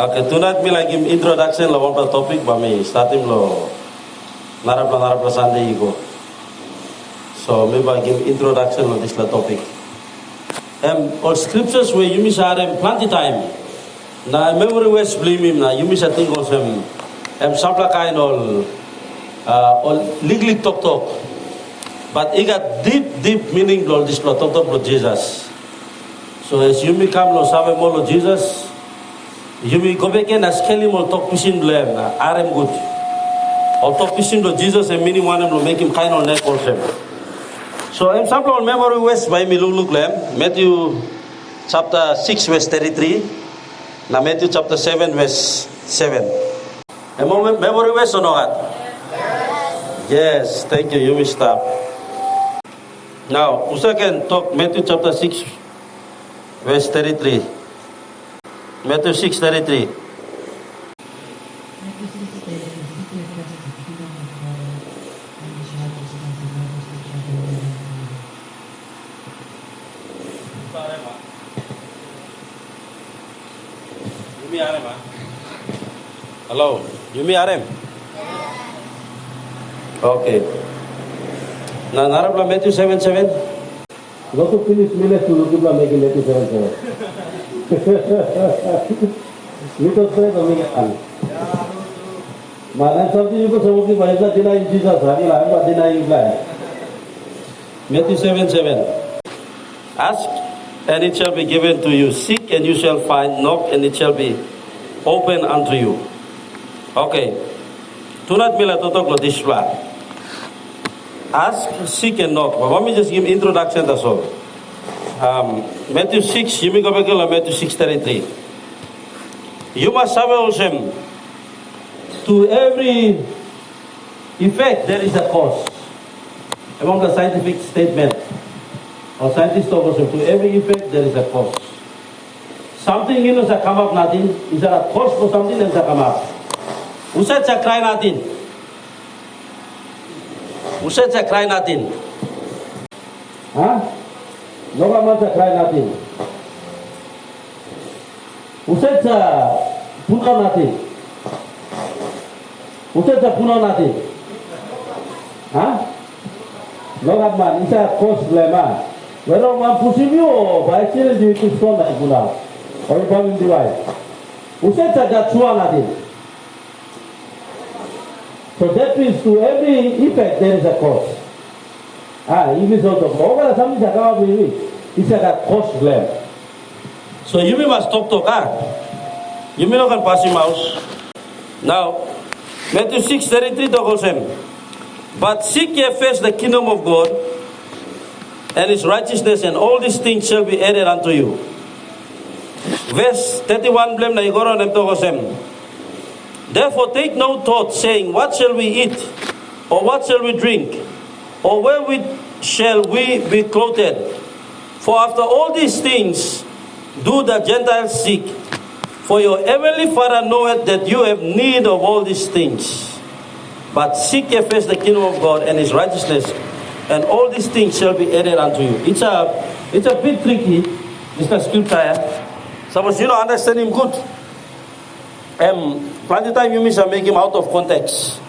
Okay, tonight me like him introduction la one topic ba me starting lo narapla Sunday ego. So maybe I give introduction on this la topic. All scriptures where you miss are plenty time. Na memory was blame him na you miss a thing also him. Sapla kind all legally talk. But it got deep meaning lo this la talk lo Jesus. So as you become lo sabe mo lo Jesus. You may go back and ask him or talk fishing blame. Are good. Or talk fishing to Jesus and meaning one will make him kind of neck also. So I'm sample on memory west by me look Matthew chapter 6 verse 33. Now Matthew chapter 7 verse 7. A moment memory west or not? Yes, thank you. You will stop. Now, Usa can talk Matthew chapter 6 verse 33. Matthew 6:33. Hello, Yumi Arem. Okay. Now, narapla Matthew 7:7. Go to finish minutes to look at making Matthew 7:7. Little straight on me. Malan something you could say, but it's not denying Jesus. I'm not denying blind. Matthew 7:7. Ask and it shall be given to you. Seek and you shall find. Knock and it shall be open unto you. Okay. Tonight mila totok lo display. Ask, seek and knock. But let me just give introduction that's all. Matthew 6, you may go back to Matthew 6:33. You must have also to every effect there is a cause. Among the scientific statement, or scientists also, to every effect there is a cause. Something you know has come up nothing. Is there a cause for something that has come up? Who said to cry nothing? Who said to cry nothing? Huh? No one wants to cry nothing. Who said puna nothing? Who said puna nothing? Huh? No one man, it's a cause blema. Whether one pushing you or by accident you to stone like puna. Or you come in the way. Who said that chua nothing? So that means to every effect there is a cause. English out of over something that come with me. It's like a cost blame. So you must talk. You may not can pass him out. Now, Matthew 6:33 goes him. But seek ye first the kingdom of God and his righteousness, and all these things shall be added unto you. Verse 31 blame na igoro nem to goes him. Therefore take no thought, saying, what shall we eat? Or what shall we drink? Or wherewith shall we be clothed? For after all these things do the Gentiles seek. For your heavenly Father knoweth that you have need of all these things. But seek ye first the kingdom of God and his righteousness, and all these things shall be added unto you. It's a bit tricky, Mr. Scripture. Suppose you don't understand him good. Plenty time you miss and make him out of context.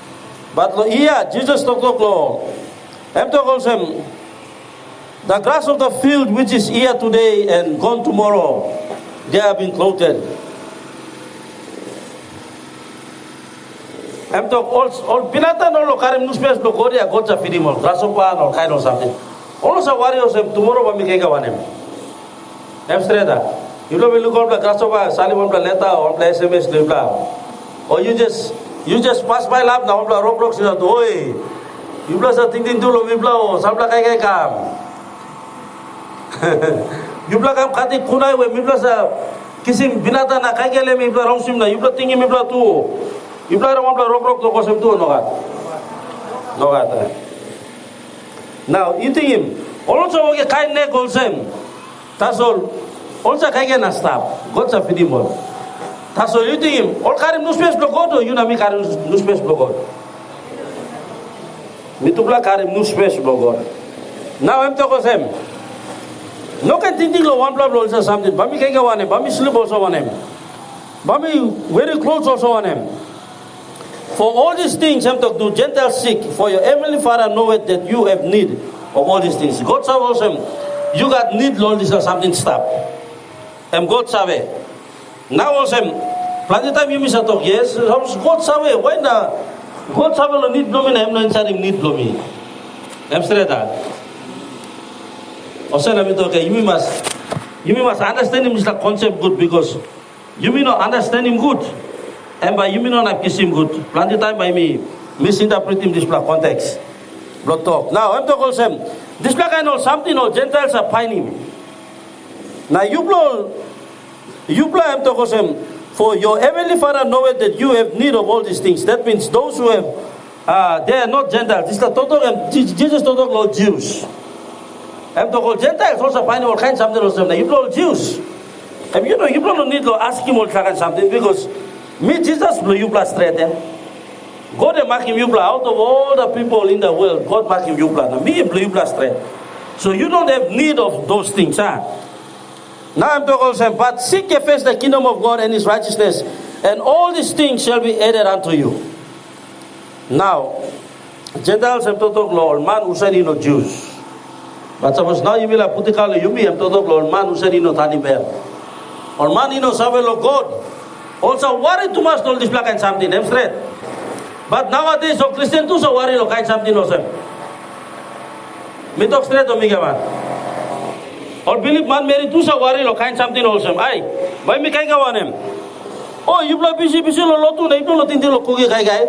But here, Jesus talk lo. The grass of the field which is here today and gone tomorrow, they have been clothed. All pinata no lo karim nuspes lo kodia gocha fidimol grasshopper or kind of something. All sa warriors tomorrow wa mikega wanem. Straighta. You know we look on the grasshopper, sali one letter or SMS lebla. Or you just pass by lab now bla Roblox you know oi. You plus a thinking to lo bibla o sabla kai kam. You plus kam khati kunai we mi plus kisi binata na kai gele mi plus rongsim na you plus thinking mi plus tu. You plus ram plus Roblox to kosem tu no gat. Now you think him also okay kai ne golsem. That's all. Also kai na stop. God's a fidimol. That's all you think him. All karim no space blogodo you na mi karim no space blogodo. Mitubla karim no space blogodo. Now I'm talking him. No can thinking lo one blood also something. Bami kai ga one. Bami sleep also one. Bami very close also on him. For all these things, I'm to do Gentiles seek. For your heavenly Father knoweth that you have need of all these things. God saw also, you got need all this or something stop. And God saw it. Now also, plenty time you miss a talk. Yes, God saw it. Why not? God saw it. Need blooming. I'm not inside need blooming. I'm straight that. Also, I'm talking. You must understand him is the concept good because you may not understand him good. And by you may not kiss him good. Plenty time by me misinterpret him this context. Blood talk. Now I'm talking also. This kind of something or Gentiles are pining. Now you blow I'm talking. For your heavenly Father knoweth that you have need of all these things. That means those who have they are not Gentiles. This is the total Jesus total Lord Jews. I'm talking Gentiles also finding all kinds of something also. Now you blow Jews. And you know you don't need to ask him all kind of something because me Jesus blow you blood straight there. God and make him you blood out of all the people in the world. God make him you blood. Now me blow you blood straight. So you don't have need of those things, huh? Now I'm talking also, but seek ye first the kingdom of God and his righteousness, and all these things shall be added unto you. Now, Gentiles I'm talking Lord, man who said no Jews. But suppose now you will have put the call you me, I'm talking Lord, man who said no Tanibel. Or man no Savel of God. Also worry too much all this black and something, I'm straight. But nowadays, so Christian too so worry kind something also. Me talk straight to me man. Or believe man married too so worry kind something also. Ay, why me kaya gawan him? Oh, you blow busy lo lotu na ito lo tindi lo kugi kaya.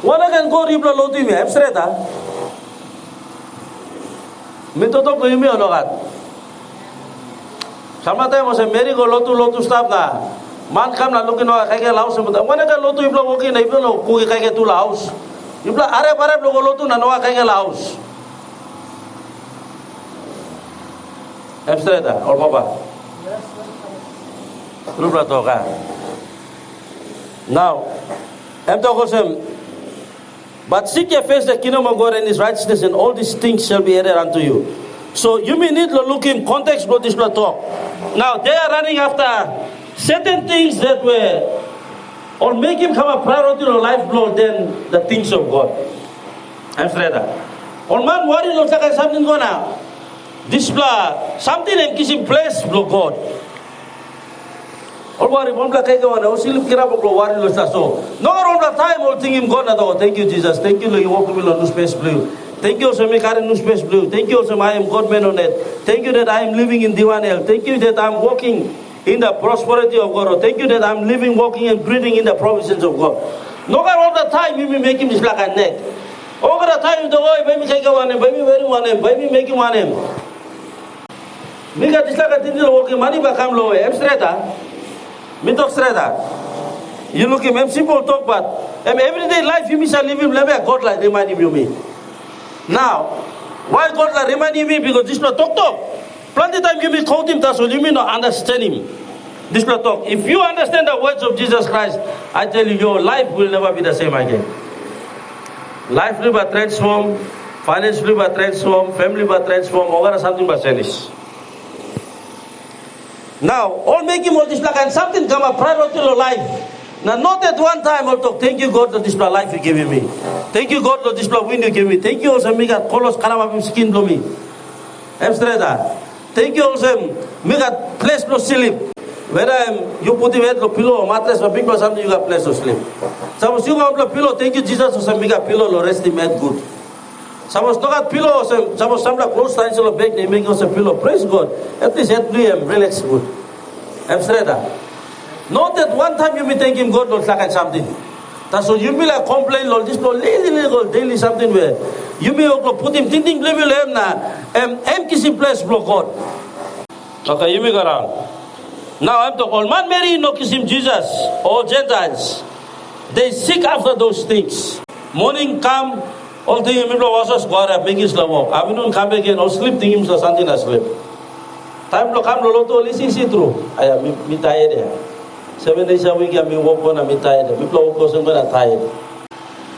Wala kan go you blow lotu me, I'm straight ha. Me to talk to you me or not. Sometimes I say, Mary go lotu stop na. Man come na looking at kaya house. When I go lotu, you blow walking, you blow kugi kaya to house. You blow are blow lotu na noa kaya house. I'm straight or Papa. Rubra toka. Now, I'm talking. But seek ye first the kingdom of God and his righteousness, and all these things shall be added unto you. So you may need to look in context what this talk. Now they are running after certain things that were or make him come a priority of life more than the things of God. I'm afraid that. Or man worry looks like something going on. This something and kiss in place blow God. Or worry one black one, I still look up worry looks so. No all the time all thing him God. Thank you, Jesus. Thank you, you walk me on the space blue. Thank you also make new space blue. Thank you also I am God man on it. Thank you that I am living in Diwan. Thank you that I am walking in the prosperity of God. Thank you that I am living, walking and breathing in the provisions of God. No matter all the time you may make him this black and neck. Over the time the boy baby take one name, baby wearing one name, baby making one name. Me got this like a thing walking money back come low. I'm straight. Me talk straight. You look him simple talk but everyday life you miss a living level God like reminding you me. Now, why God like reminding me? Because this not talk. Plenty time you may quote him, so you may not understand him. This not talk. If you understand the words of Jesus Christ, I tell you, your life will never be the same again. Life will be transformed, finance will be transformed, family will be transformed, or something but selfish. Now, all making all this like and something come a priority of life. Now, not at one time I'll talk, thank you God for this life you giving me. Thank you God for this wind you give me. Thank you also me got colors karama skin blow me. I'm straight. Thank you also me got place to sleep. Whether you put the head to pillow or mattress or big or something you got place to sleep. Suppose you got the pillow, thank you Jesus also me got pillow or rest him head good. Suppose no got pillow, suppose some close times or bed they make us a pillow. Praise God. At least head him relax good. I'm straight. Not that one time you be thanking God Lord like something. That's so you be like complain Lord this Lord daily something where you be put him thinking blame him na kissing place blow God. Okay, you be around. Now I'm the all man Mary no kiss him Jesus or Gentiles. They seek after those things. Morning come, all the people was us go make his love. Afternoon come again or sleep thinking something asleep. Time to come lo to listen see through. I am me tired. 7 days a week, I'm working, I'm tired. People are tired.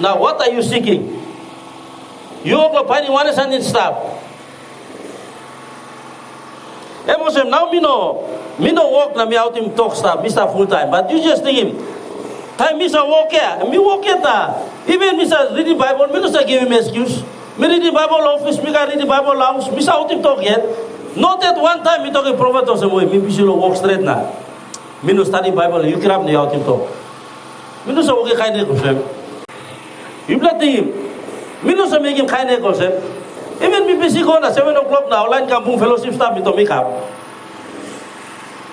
Now, what are you seeking? You are finding one and stop. Now, me know. me no work na me out him talk stuff, Mr. Full time. But you just think him. Time Mr. Walk here, me walk here ta. Even Mr. Reading Bible, me no say give him excuse. Me read the Bible office, me can read the Bible house. Mr. out him talk yet. Not that one time me talk a prophet or somewhere. Me be walk straight na. Me no study Bible. You grab me out him talk. Me no say okay kind of concept. You not think him. Me no say make him kind of concept. Even me busy go na 7 o'clock now. Line kampung fellowship start me to make up.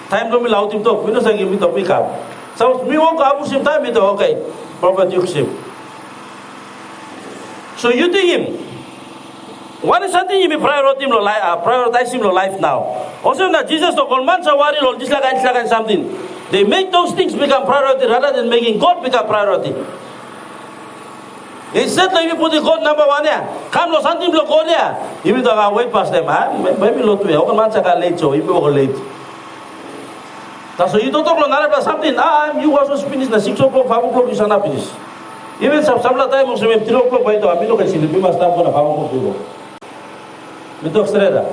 Time to me out him talk. Me no say give me to make up. So me walk up same time me to okay. Prophet Yusuf. So you think him. What is something you prioritize him life now? Also na Jesus to command sa wari lo dislagan something. They make those things become priority rather than making God become priority. Instead like you put the God number 1 ya. Come lo something lo God ya. You will go way past them. Maybe lo tuwe. Okan man sa ka late so. You will go late. So you don't talk lo narap something. You also finish na 6 o'clock, 5 o'clock you sana finish. Even sabla tayo mo sa 3 o'clock pa ito. Amino kasi silbi mas tamo na 5 o'clock dito. Mito streda.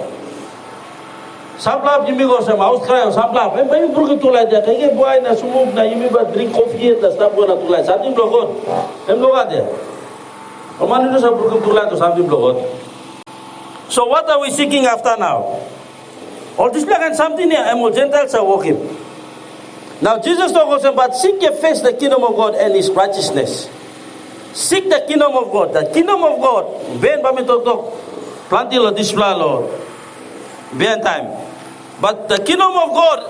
Sabla yumi go sa mouse cry sabla. May burger tulay dia. Kaya buhay na sumog na yumi ba drink coffee at stop go na tulay. Sa ating blogon. Em loga dia. Omano na sa burger tulay to sa ating blogon. So what are we seeking after now? All this like something here. Emo Gentiles are walking. Now Jesus told us about seek ye first the kingdom of God and His righteousness. Seek the kingdom of God. The kingdom of God. Ben ba mi talk. Planting lo display lo. Behind time. But the kingdom of God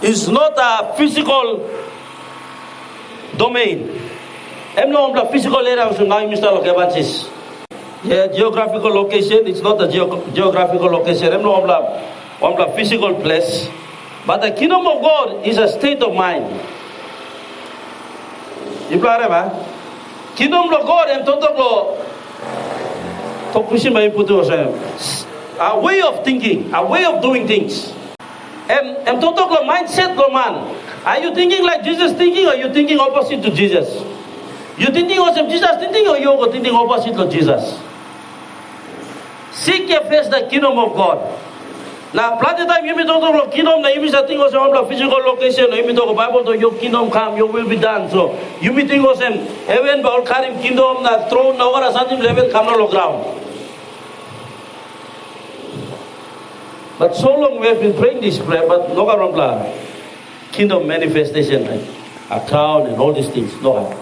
is not a physical domain. Em no the physical area of now Mr. Lokebatis. Yeah, geographical location. It's not a geographical location. Em no the physical place. But the kingdom of God is a state of mind. You play ba? Kingdom of God em totok lo. A way of thinking, a way of doing things. And total mindset lo man. Are you thinking like Jesus thinking or you thinking opposite to Jesus? You thinking of Jesus thinking or you thinking opposite to Jesus? Seek ye first the kingdom of God. Now, plenty time you may talk about kingdom, now you may think of some physical location, you may talk about Bible, your kingdom come, your will be done. So you may think of some heaven, but carrying kingdom, na throne, now or something level come on the ground. But so long we have been praying this prayer, but no karambla kingdom manifestation, like a crown and all these things, no.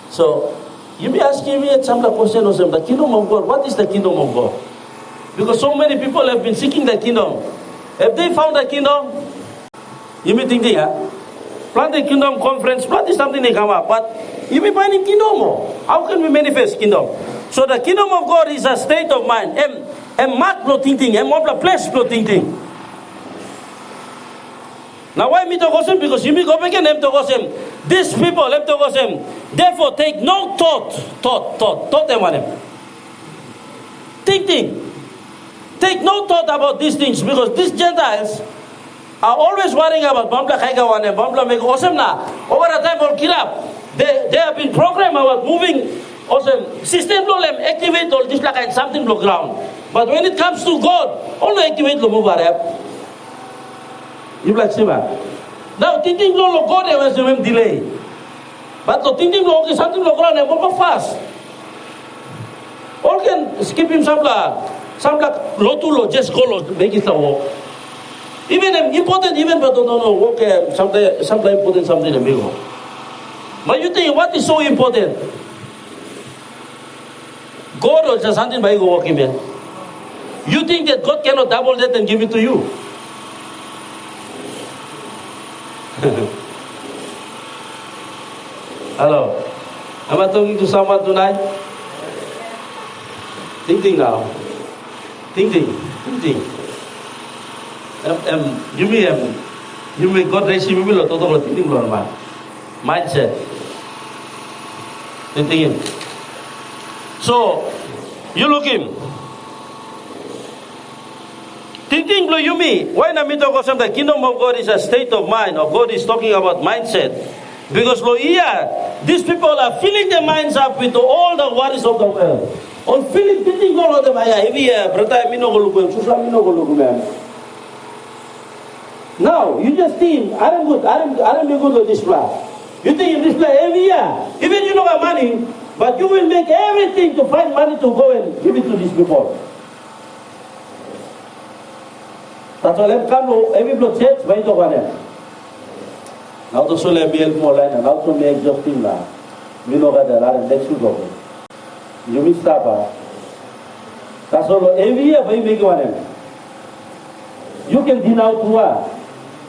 So you may ask me some question or some the kingdom of God. What is the kingdom of God? Because so many people have been seeking the kingdom. Have they found the kingdom? You may think, plant the kingdom conference, plant is something they come up, but you may find in kingdom. How can we manifest kingdom? So the kingdom of God is a state of mind. And mat lo thinking, and what the flesh lo thinking. Now why me to gossip? Because you me go back and them to gossip. These people them to gossip. Therefore take no thought them on them. Think. Take no thought about these things because these Gentiles are always worrying about Bambla Kaigawan and Bambla make awesome na. Over a time of Kirap, they have been programmed about moving awesome system problem activate all this like something low ground. But when it comes to God, only activate the move around. You like Siva. Now thinking low God there was a delay. But the thinking low is something low ground and more fast. All can skip him some like low just go low, make it a walk. Even important, even but don't know walk sometimes important something in the middle. But you think what is so important? God or just something by go walking man. You think that God cannot double that and give it to you? Hello. Am I talking to someone tonight? Thinking now. Thinking. You may God raise you will total thinking mindset. Thinking. So you look him. Thinking blow you me. Why not me talk about the kingdom of God is a state of mind, or God is talking about mindset. Because lo these people are filling their minds up with all the worries of the world. On feeling thinking all of them, heavy brother, me no go look, Susha me no go look, man. Now, you just think, I'm good to display. You think you display every year. Even you don't have money, but you will make everything to find money to go and give it to these people. That's why I'm come to every block church, why to one. Now to Sule BL more line, and now to make Justin now. You know that there are next week of it. You will stop. That's all every year, why make one. You can deny to one.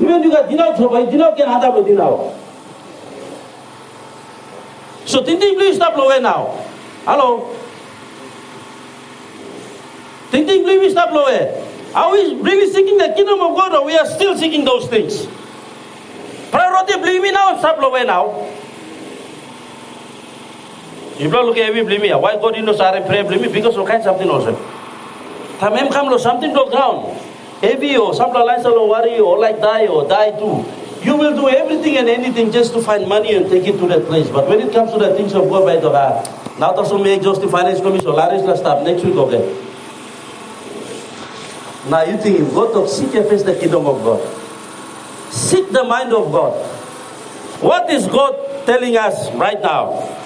Even you can deny to one, deny can have a deny. So Tinting, please stop low now. Hello? Tinting, please stop low. Are we really seeking the kingdom of God, or we are still seeking those things? Priority, believe me now, stop low now. You don't look at me, believe me. Why God knows I pray, believe me? Because you can't something also. Tamem come something to ground. Heavy or something like that, or worry, or like die, or die too. You will do everything and anything just to find money and take it to that place. But when it comes to the things of God, by the way, now that's what make just the finance commission. Larry's last stop next week, okay? Now you think, God to seek and face the kingdom of God. Seek the mind of God. What is God telling us right now?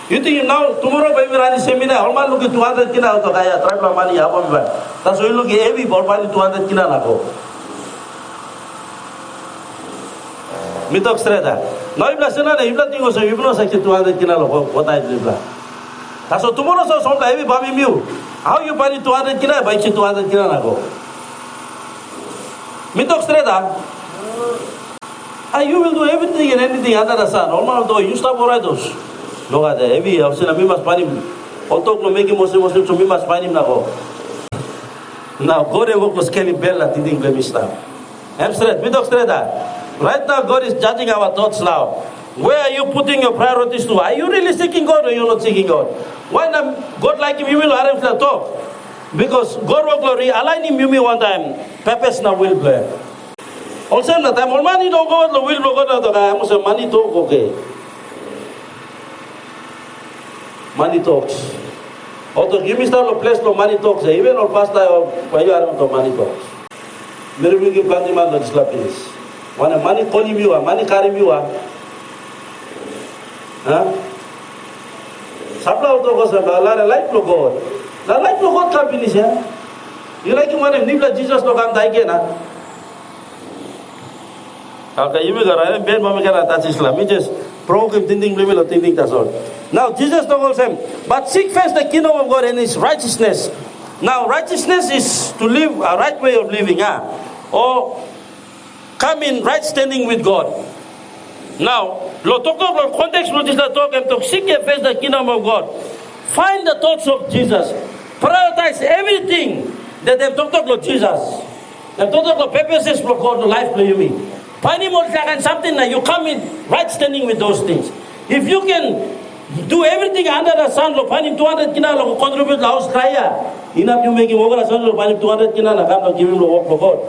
You think now, tomorrow when we run a seminar, all man look at 200 kina to kaya, tribal money, that's why you look at every ball 200 kina na go. Mitok streda. Now ibla sena na ibla tingo so ibla sa 200 kina lo what I ibla. That's why tomorrow so some every baby mew. How you buy 200 kina by 200 kina na go. Mitok streda. You will do everything and anything under the sun. All man do you stop all right those. Look at that. Every house in a mimas panim. Although no making Muslim so mimas panim na go. Now God ever was Kelly Bella didn't let me stop. I'm straight. Mitok streda. Right now, God is judging our thoughts now. Where are you putting your priorities to? Are you really seeking God or you're not seeking God? Why not God like him, you will arrange the talk? Because God will glory, align him, you me one time. Purpose now will play. Also, the time, all money don't go, the will go to the guy, so money talk, okay. Money talks. Although give me style of place, no money talks. Even on past time, where you are on the money talks. Very big planting man, let's slap this. When a money calling you, a money carrying you, huh? Sabla auto goes a light no God. The light no God can't finish, yeah? You like him when a nibla Jesus no come die again, huh? Okay, you will go around and bed, Mama can attach Islam. You just provoke him thinking, or thinking that's all. Now, Jesus told him, but seek first the kingdom of God and his righteousness. Now, righteousness is to live a right way of living, huh? Or come in right standing with God. Now, lo talk about context, lo just talk and to seek and face the kingdom of God. Find the thoughts of Jesus. Prioritize everything that they've talked about Jesus. They've talked about purposes for God, life for you. Find him and something that you come in right standing with those things. If you can do everything under the sun, lo find him 200 kina, lo contribute to house kaya. Enough you make him over the sun, lo find him 200 kina, na come to give him the work for God.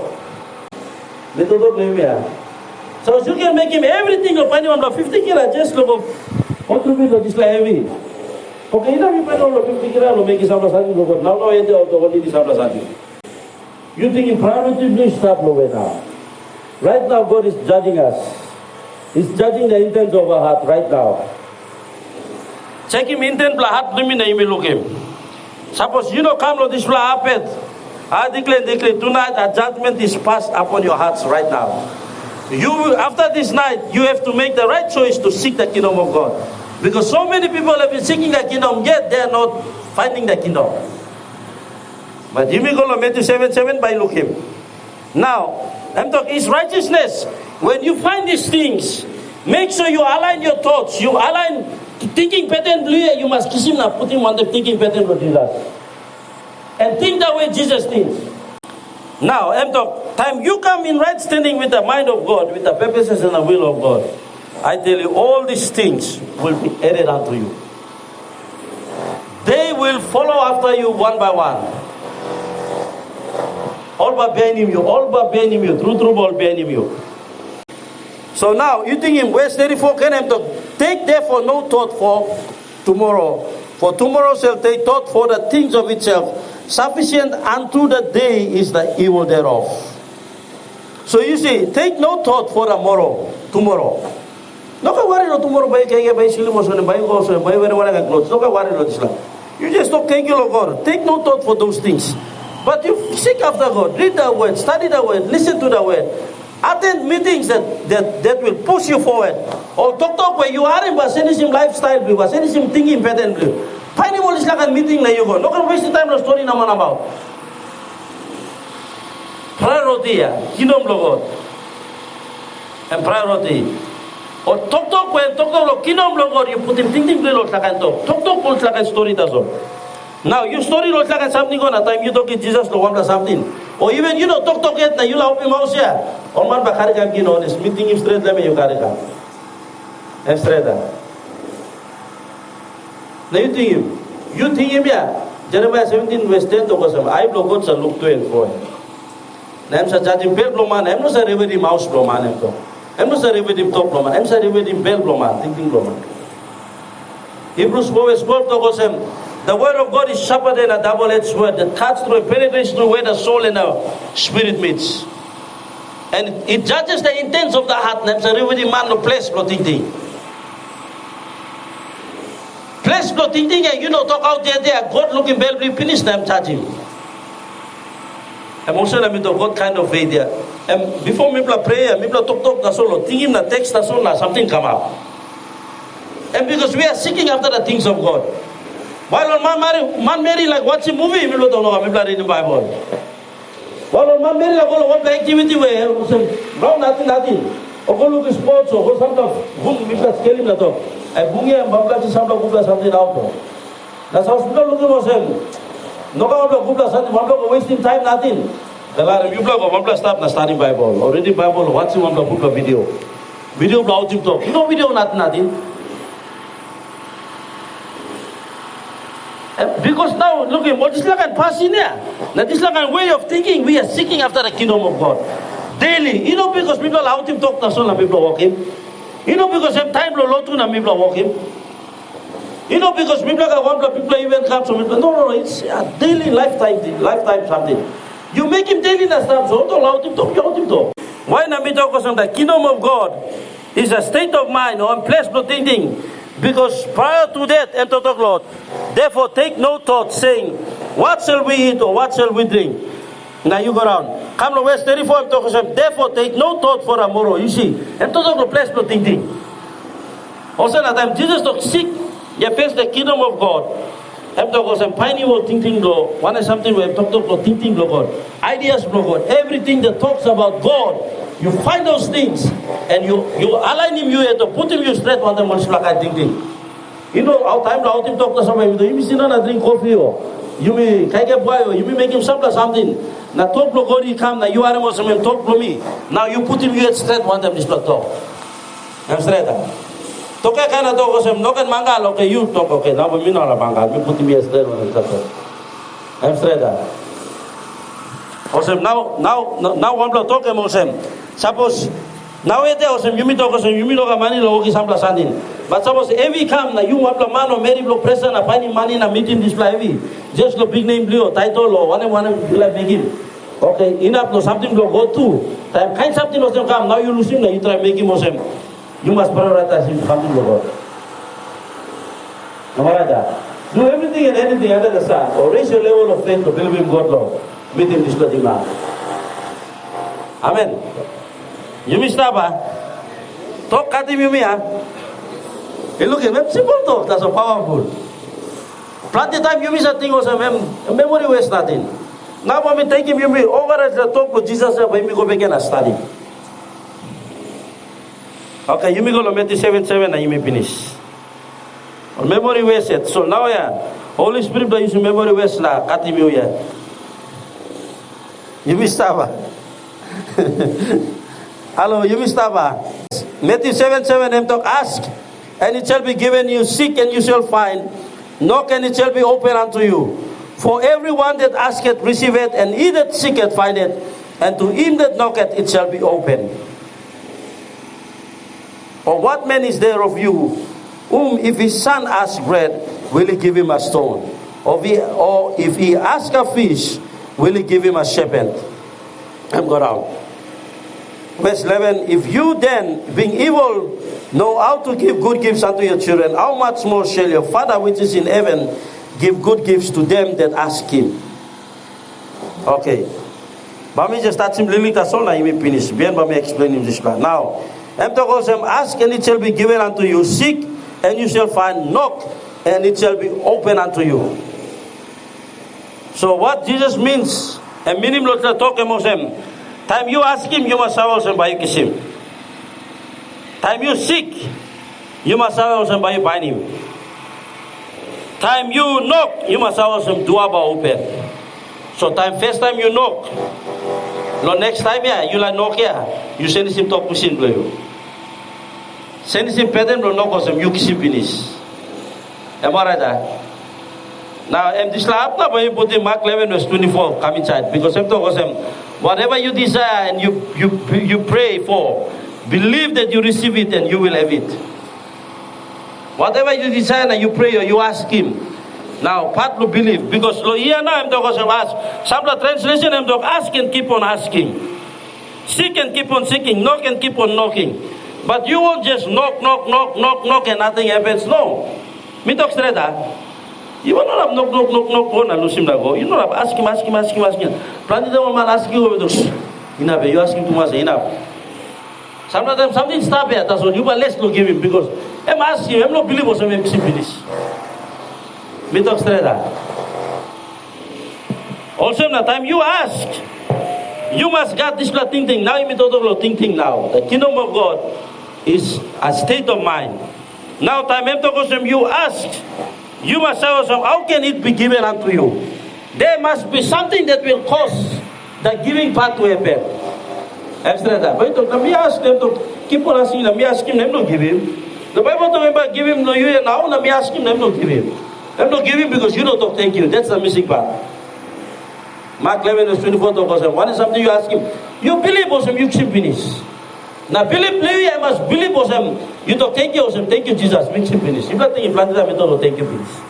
So you can make him everything of anyone but 50 kilo, just look of contribute to this heavy. Okay, now you pay all 50 kilo to make his house look. Now I enter the only this house. You think in priority, please stop low now. Right now, God is judging us. He's judging the intent of our heart right now. Check him intent la heart to me na you look him. Suppose you know come to this la happen. I declare tonight a judgment is passed upon your hearts right now. You after this night, you have to make the right choice to seek the kingdom of God. Because so many people have been seeking the kingdom, yet they are not finding the kingdom. But you may go to Matthew 7:7 by look him. Now, I'm talking is righteousness. When you find these things, make sure you align your thoughts. You align thinking pattern, you must kiss him now, put him on the thinking pattern of Jesus. And think the way Jesus thinks. Now, time you come in right standing with the mind of God, with the purposes and the will of God, I tell you, all these things will be added unto you. They will follow after you one by one. All but bearing you, true, all bearing you. So now, you think him, verse 34, can I talk? Take therefore no thought for tomorrow, for tomorrow shall take thought for the things of itself. Sufficient unto the day is the evil thereof. So you see, take no thought for tomorrow. No ka worry no tomorrow by kaya by sili mo so by go so by where wala ka clothes. No ka worry no isla. You just talk thank you Lord. Take no thought for those things. But you seek after God, read the word, study the word, listen to the word. Attend meetings that will push you forward. Or talk where you are in Basenism lifestyle, Basenism thinking better. Find him all this like a meeting like you go. No can waste the time the story naman about. Priority, kingdom of God. And priority. Or talk when talk kingdom of God, you put him thinking like a talk. Talk like a story does all. Now you story like something on a time you talk in Jesus to want something. Or even you know talk it na you la open mouse here. Or man ba kari kam gino honest meeting him straight leme you kari kam. And straight da. Now you think him yeah. Jeremiah 17 verse 10 to go I blow God sa Luke 2 and 4. Na em sa judging bel blow man em no sa revedim mouse blow man em to. Em no sa revedim top blow man em sa revedim bel blow man thinking blow man. Hebrews 4 verse 12 to go the word of God is sharper than a double-edged sword that cuts through and penetrates through where the soul and the spirit meets. And it judges the intents of the heart. Namsa rivedi man no place floating thing. Place floating thing and you know talk out there God looking barely finished them judging. Emotion I mean to God kind of way there. And before me pray, me talk na solo, thinking the text na solo, something come up. And because we are seeking after the things of God. While man marry like watching movie, me don't know, me reading the Bible. While man marry like go play activity where, no nothing. Or go look at sports or go sometimes boom, me plus scaling na to. I bungi and babla si sometimes go something out. That's how people look at them. No go go something, one go wasting time nothing. The lot of you go one plus stop na studying Bible. Already Bible watching one go put a video. Video about him talk. You know video nothing. Because now, look at what is like a passing here. Now, this is like a way of thinking. We are seeking after the kingdom of God daily. You know, because people out him talk, that's all people walking. You know, because some time lo lotu na people walking. You know, because people like one people even come to me. No, it's a daily lifetime something. You make him daily na stuff. So don't allow him talk. You allow him talk. Why na me talk on the kingdom of God is a state of mind or a place of thinking. Because prior to that, and to talk Lord, therefore take no thought, saying, what shall we eat or what shall we drink? Now you go around. Come to verse 34, therefore take no thought for tomorrow. You see, and to talk the place of thinking. Also, at time Jesus talk seek, you face the kingdom of God. And talk of some piney or thinking law. One is something we have talked about thinking of God, ideas of God, everything that talks about God. You find those things and you align him, you have to put him you straight on the multiply thinking. You know, our time out him talk to somebody, you may sit down and drink coffee or you may take a boy or you may make him something. Now talk to God he come, now you are Muslim and talk to me. Now you put him you straight one time this talk. I'm straight. Talk a kind of talk of no can mangal, okay, you talk okay, now we know mangal, you put him here straight one and talk. I'm straight. Also now one block talk about suppose now it was you meet money logi sampla sandin. But suppose every come na you want a man or Mary blow present a finding money in a meeting display heavy. Just the big name blue title or one like make him. Okay, enough no something go to. Time kind something was come now you lose him, you try make him Muslim. You must prioritize him something to God. Namarada. Do everything and anything under the sun or raise your level of faith to believe in God Lord. Meet him display demand. Amen. You miss Taba. Talk at him, you me, huh? Hey, look at him, simple talk, that's so powerful. Plenty time you miss a thing was a memory waste nothing. Now when we take him, you me over at the talk with Jesus, when we go back and study. Okay, you may go to Matthew 7:7 and you may finish. Or memory waste it. So now Holy Spirit do use memory waste na at him you You miss Taba. Hello, you missed Taba. Matthew 7:7 talk, ask, and it shall be given you, seek and you shall find, knock and it shall be open unto you. For everyone that asketh receiveth, and he that seeketh findeth, and to him that knocketh it shall be open. Or what man is there of you, whom if his son asks bread, will he give him a stone? Or if he asks a fish, will he give him a serpent? I'm going out. Verse 11, if you then, being evil, know how to give good gifts unto your children, how much more shall your Father which is in heaven give good gifts to them that ask him? Okay. Bami just start him lilita sol na imi finish. Bien bami explain him this plan. Now, ask and it shall be given unto you. Seek and you shall find. Knock and it shall be open unto you. So what Jesus means, and minim lo talk emosem. Time you ask him, you must have some by kisim. Time you seek, you must have some by find him. Time you knock, you must have some doaba open. So first time you knock, no next time you like knock you send him talk to him you. Send him pattern no knock some you kisim finish. Am I right? Now, this lap na by put in Mark 11 verse 24 come inside because whatever you desire and you pray for, believe that you receive it and you will have it. Whatever you desire and you pray or you ask him. Now, part to believe because here now I'm talking ask. Some translation I'm talking ask and keep on asking. Seek and keep on seeking. Knock and keep on knocking. But you won't just knock and nothing happens. No. Me talk straight you will not have knock on and lose him to go. You don't have ask him. Plenty of man asking you enough, you asking too much enough. Sometimes something stop here, that's what you but let's not give him because I'm asking you, I'm not believe what I'm finish. Me talk straight also the time you ask, you must get this thinking. Now you me talk thinking now. The kingdom of God is a state of mind. Now time I'm talking you ask. You must ask yourself, how can it be given unto you? There must be something that will cause the giving part to happen. But me ask them to keep on asking them, me ask him, them not give him. The Bible talks about give him no you now, me ask him, them not give him. Them not give him because you don't talk thank you. That's the missing part. Mark 11 verse 24 talks about what is something you ask him? You believe him, you should finish. Now believe I must believe him. You talk thank you, Jesus, make him finish. If not think you planted them, thank you, please.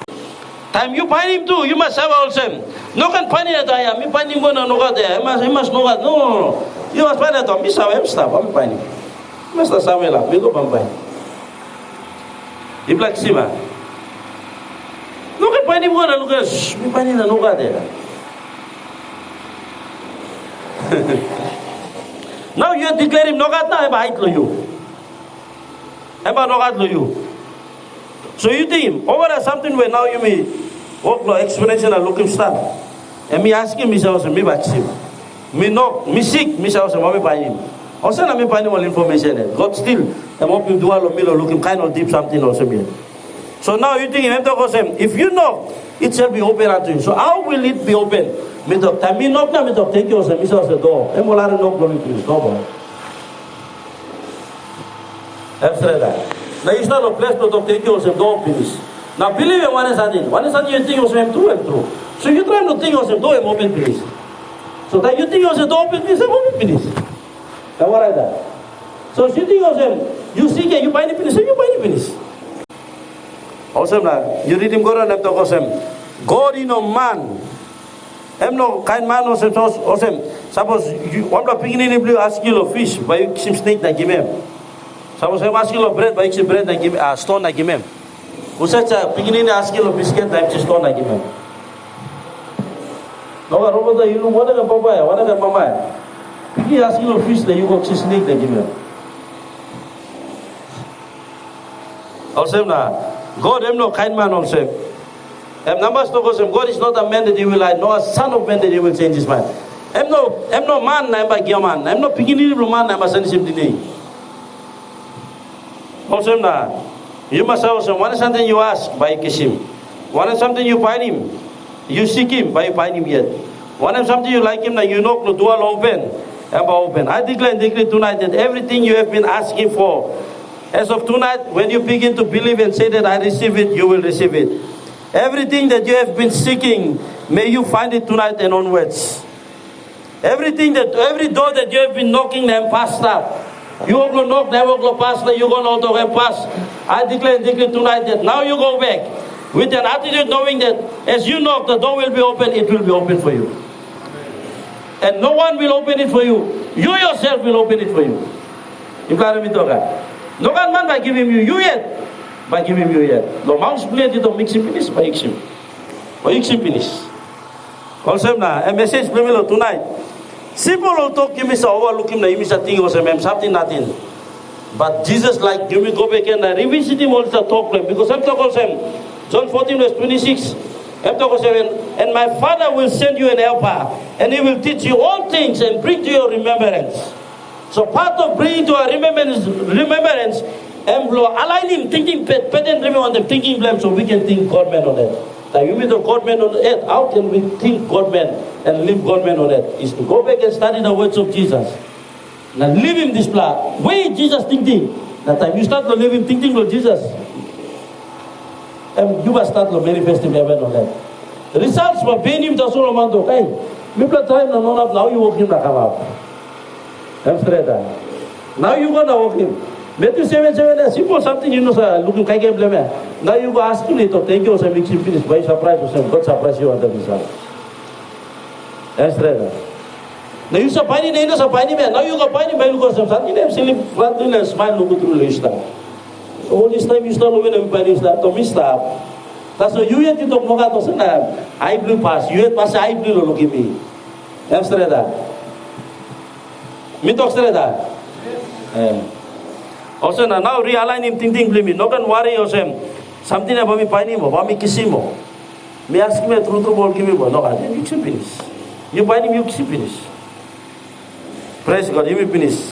Time you find him too, you must have also. No can find it at I am. Me find him going to know there. He must know that. No. You must find it on me. Samuel stop. I'm finding. Mr. Samuel, we go Bambai. He black Sima. No can find him going to look at. Me find him no there. Now you declare him no God now. I'm height you. I'm no God you. So you think him over there something where now you may walk no explanation and look him start. And me ask him, me say me back him. Me knock, me seek, me say me buy him. Also na me find him all information. God still, I'm hoping do all of me look him kind of deep something also me. So now you think him if you knock, it shall be open unto you. So how will it be open? Me talk time me knock now me talk take you also me say the door. I'm all knock going to door. That's now it's not a place to take you also door finish. Now believe in one is something. One is something you think also true and true. So you try to think also door open finish. So that you think also door open finish, open finish. And what like that? So you think also you seek and you find it finish, so you find it finish. Awesome now. You read him go around and talk awesome. God in a man. I'm no kind man awesome. Suppose you want to pick in blue ask you of fish, but you some snake that give him. Suppose I'm asking of bread, but you bread that give stone that give him. Who said beginning asking of biscuit, I'm just stone that give him. No, over you know what are the papaya, what are the mamma? Picking asking of fish that you got snake that give him. Awesome now. God am no kind man also. Numbers God is not a man that he will lie, nor a son of man that he will change his mind. I'm no man, I'm a man. I'm not picking any man, I'm a sensitive today. Also now, you must also one is something you ask by kiss him. One is something you find him. You seek him by you find him yet. One is something you like him that you knock the door open. Open. I declare and decree tonight that everything you have been asking for, as of tonight, when you begin to believe and say that I receive it, you will receive it. Everything that you have been seeking, may you find it tonight and onwards. Every door that you have been knocking and passed up, you will go knock, never go past, you go not to pass. I declare and decree tonight that now you go back with an attitude knowing that as you knock, the door will be open, it will be open for you. And no one will open it for you. you yourself will open it for you. Implare mito ka. Nokan man by giving you yet. By giving you yet. Lo mouse play dito mixing finish by iksim. By iksim finish. Also na a message primelo tonight. Simple talk give me sa overlooking na imisa thing was something nothing. But Jesus like give me go back and revisit him also talk because I'm talking John 14 verse 26. I'm talking and my Father will send you an helper and he will teach you all things and bring to your remembrance. So part of bringing to our remembrance and align him thinking pattern on them thinking blame so we can think God man on that. Like you mean the God man on earth, how can we think God man and live God man on earth? Is to go back and study the words of Jesus. Now live him this blood. Way Jesus thinking. That time you start to live him thinking of Jesus. And you must start to manifest him heaven on that. The results were paying him to Solomon to hey. People time now you walk him to come out. I'm straight down. Now you gonna walk him. Matthew 7:7 simple something you know sir looking kai game blame. Now you go ask him to thank you so mix him finish by surprise to say God surprise you on the result. I'm straight down. Now you sa pani nahi na sa pani me. Now you go pani by look some something them silly front and smile look through the list. All this time you start when everybody start to miss that. That's why you yet you talk mga to sa I blue pass. You yet pass I blue look at me. I'm straight down. Me talk straight down. Also now realign him thinking blame me. No can worry yourself. Something about me pani mo, about me kissing mo. Me ask me true ball give me mo. No, I didn't finish. You pani me you finish. Praise God, you finish.